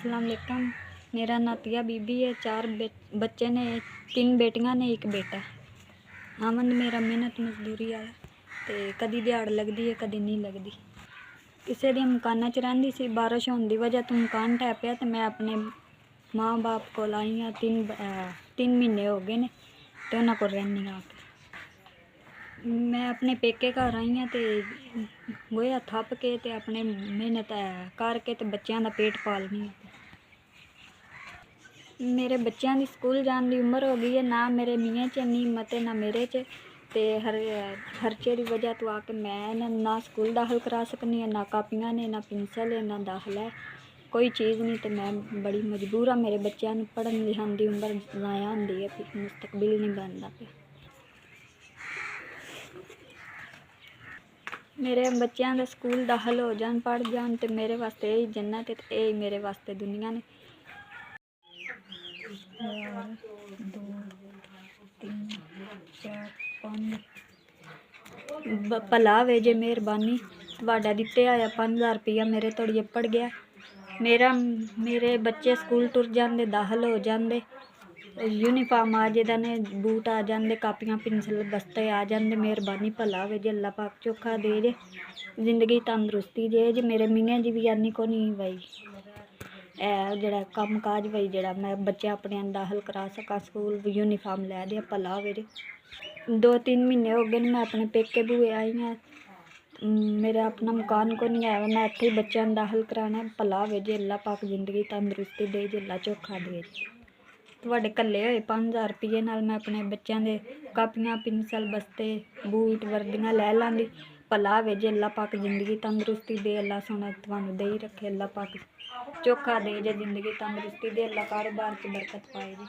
अस्सलाम वालेकुम। मेरा नातिया बीबी है, 4 बच्चे ने, 3 बेटियां ने, 1 बेटा। आमंद मेरा मेहनत मजदूरी वाला ते कदी दिहाड़ लगदी है कदी नहीं लगदी। किसी दे मकाना च रहिंदी सी, बारिश होने की वजह तो मकान ढह पिया ते मैं अपने माँ बाप को आई हाँ। 3 महीने हो गए ने ते उन्हां कोल रहिंदी हाँ। मैं अपने पेके घर आई हाँ ते गोया थप के ते अपने मेहनत करके ते बच्चों का पेट पालनी है। मेरे बच्चों की स्कूल जाने की उम्र हो गई है, ना मेरे मियाँ च नहीं मते ना मेरे च ते खर्चे की वजह तो आके मैं ना स्कूल दाखिल करा सकनी है, ना कापियाँ ने, ना पेंसिल है, ना दाखिला है, कोई चीज़ नहीं। तो मैं बड़ी मजबूर हाँ। मेरे बच्चों पढ़न लिखाने की उम्र ज़ाया होंदी है, फिर मुस्तकबिल नहीं बनता पिया। मेरे बच्चों का स्कूल दाखिल हो जान, पढ़ जान तो मेरे वास्ते यही जन्नत है, यही मेरे वास्ते दुनिया ने। 1 2 3 4 5 भला वे जे मेहरबानी तुहाडा दिते आया 5000 रुपया मेरे तोड़ी पड़ गया। मेरे बच्चे स्कूल टुर जाते, दाखिल हो जाते, यूनीफार्म आ जाते ने, बूट आ जाते, कापियाँ पेंसिल बस्ते आ जाते। मेहरबानी भला वे जे, अल्लाह पाक चोखा दे जे, जिंदगी तंदरुस्ती दे जे। मेरे मियाँ जी भी आनी को नहीं बई है जड़ा कम काज बई जड़ा मैं बच्चे अपने दाखिल करा सका स्कूल, यूनीफार्म लै दे, भला होवे जे। 2-3 महीने हो गए मैं अपने पेके बुए आई हाँ। मेरा अपना मकान को नहीं आया, मैं इत्थे ही बच्चों दाखिल कराना। भला होवे जे, अल्लाह पाक जिंदगी तंदरुस्ती दे जे, अल्लाह चोखा दे जे। तुहाडे घल्ले होए 5000 रुपये नाल मैं अपने बच्चों के कापियाँ पेंसिल बस्ते बूट वर्दियाँ लै लांगी। भला होवे जे, अल्लाह पाक जिंदगी तंदरुस्ती दे, अल्लाह सोना तुहानू दे ही रखे, अल्लाह पाक चोखा दे जे, जिंदगी तंदरुस्ती दे, अल्लाह कारोबार च बरकत पाए जे।